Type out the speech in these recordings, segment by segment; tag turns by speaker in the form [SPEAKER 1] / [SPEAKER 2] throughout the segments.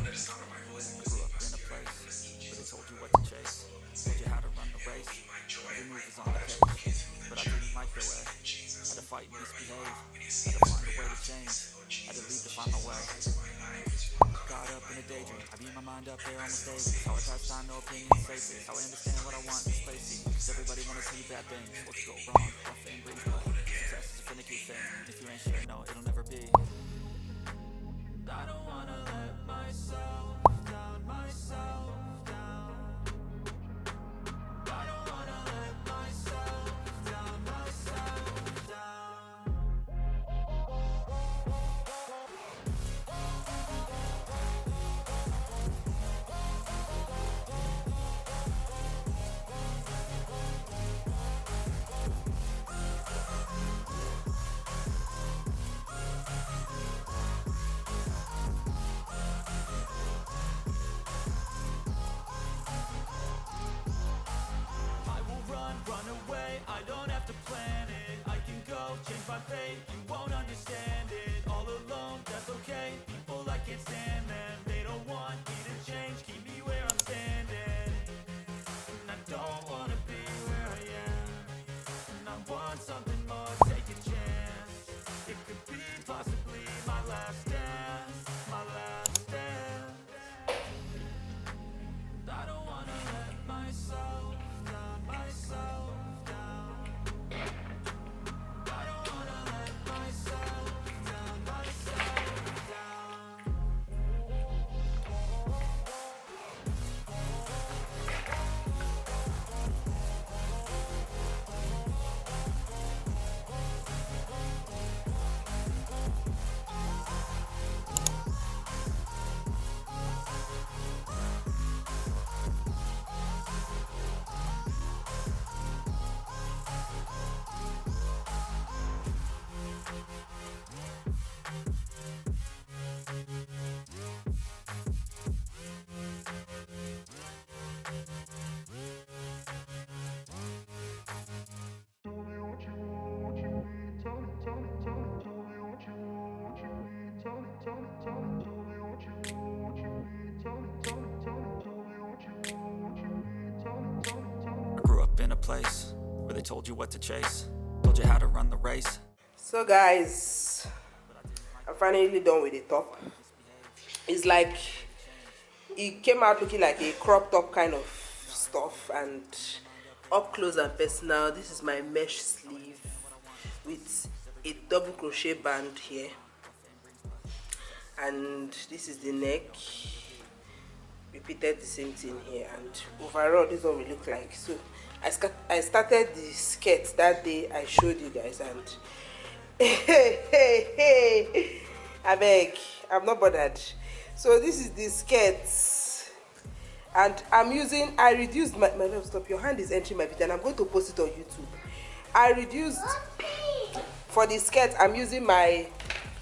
[SPEAKER 1] Grew up in a place where they told you what to chase, told you how to run the race. Every move was on the pace, but I didn't like their way. Had to fight and misbehave, had to find a way to change, had to leave to find my way. Caught up in a daydream, I beat my mind up there almost daily. How I pass time, no opinions, faces. How I understand what I want in space. Cause everybody wanna see bad things. What's go wrong? My fame brings blood. Success is a finicky thing. If you ain't sure, no, it'll never be. I don't wanna let myself down, myself down. I don't wanna let myself down, myself down. Run away, I don't have to plan it. I can go, change my fate, you won't understand it. All alone, that's okay, people I can't stand them. They don't want me to change, keep me where I'm standing. And I don't wanna be where I am. And I want something more, take a chance. It could be possibly my last dance, my last dance. I don't wanna let myself down, myself down. I don't wanna let myself down, myself down. I grew up in a place where they told you what to chase, told you how to run the race.
[SPEAKER 2] So guys, I'm finally done with the top. It's like it came out looking like a crop top kind of stuff, and up close and personal, this is my mesh sleeve with a double crochet band here, and this is the neck. Repeated the same thing here, and overall this is what we look like. So I started the skirt that day I showed you guys, and I beg, I'm not bothered. So this is the skirt, and I reduced my love, stop, your hand is entering my video, and I'm going to post it on YouTube. I reduced for the skirt. I'm using my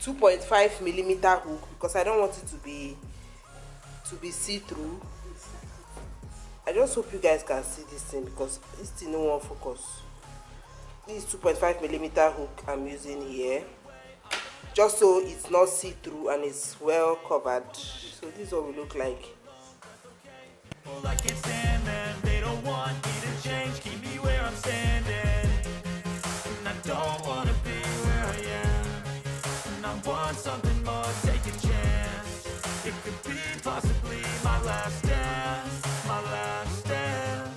[SPEAKER 2] 2.5mm hook because I don't want it to be see-through. I just hope you guys can see this thing because this thing no one focus. This 2.5mm hook I'm using here, just so it's not see-through and it's well covered. So this is what we look like.
[SPEAKER 1] I can't stand them, they don't want me to change, keep me where I'm standing. And I don't want to be where I am. And I want something more, take a chance. It could be possibly my last dance, my last dance.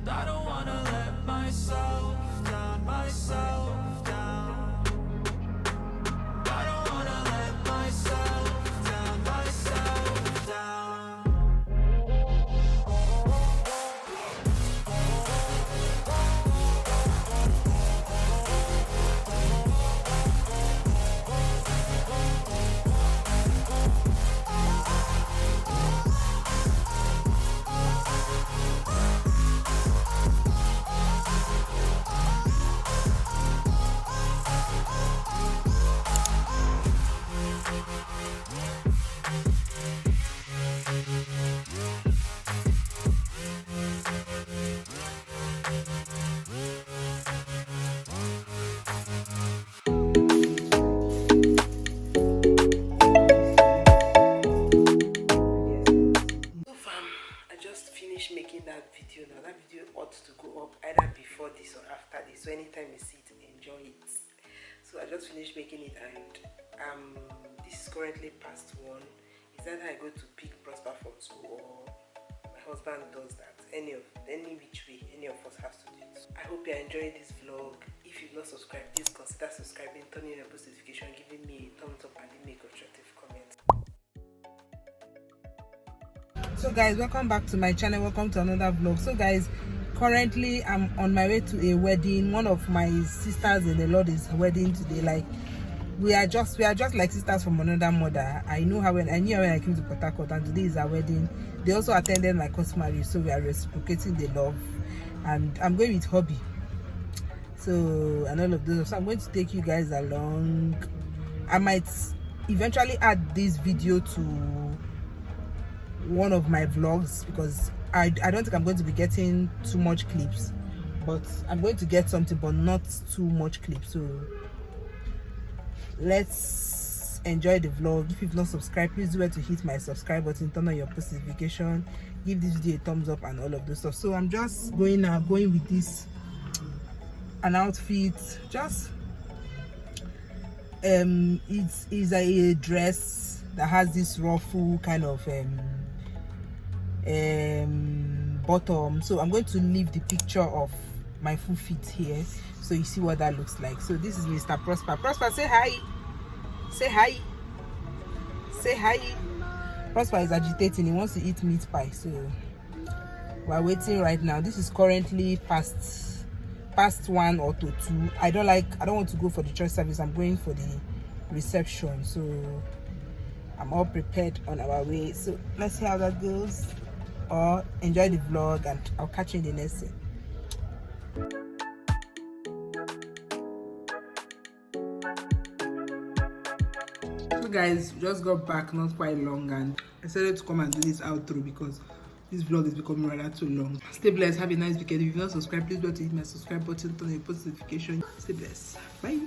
[SPEAKER 1] I don't want to let myself down, myself down. I don't want to let myself down, myself down.
[SPEAKER 2] just finished making it, and this is currently past 1. Is that I go to pick Prosper from school, or my husband does that? Any which way, any of us has to do it. I hope you are enjoying this vlog. If you've not subscribed, please consider subscribing, turning on your post notification, giving me a thumbs up, and leave me a constructive comment. So guys, welcome back to my channel. Welcome to another vlog. So guys, currently I'm on my way to a wedding. One of my sisters in the Lord is wedding today. Like, we are just like sisters from another mother. I knew her when I came to Portharcourt, and today is our wedding. They also attended my customary, so we are reciprocating the love. And I'm going with hubby, so, and all of those. So I'm going to take you guys along. I might eventually add this video to one of my vlogs, because I don't think I'm going to be getting too much clips, but I'm going to get something, but not too much clips. So let's enjoy the vlog. If you've not subscribed, please do it to hit my subscribe button, turn on your post notification, give this video a thumbs up, and all of those stuff. So I'm just going with this an outfit. Just it is a dress that has this ruffle kind of bottom. So I'm going to leave the picture of my full fit here, so you see what that looks like. So this is Mr. Prosper. Prosper, say hi. Say hi. Say hi. Prosper is agitating. He wants to eat meat pie, so we're waiting right now. This is currently past 1 or to 2. I don't want to go for the church service. I'm going for the reception, so I'm all prepared on our way. So let's see how that goes, or enjoy the vlog, and I'll catch you in the next scene. So guys, just got back not quite long, and I decided to come and do this outro because this vlog is becoming rather too long. Stay blessed, have a nice weekend. If you've not subscribed, please do hit my subscribe button, turn on your post notification. Stay blessed, bye.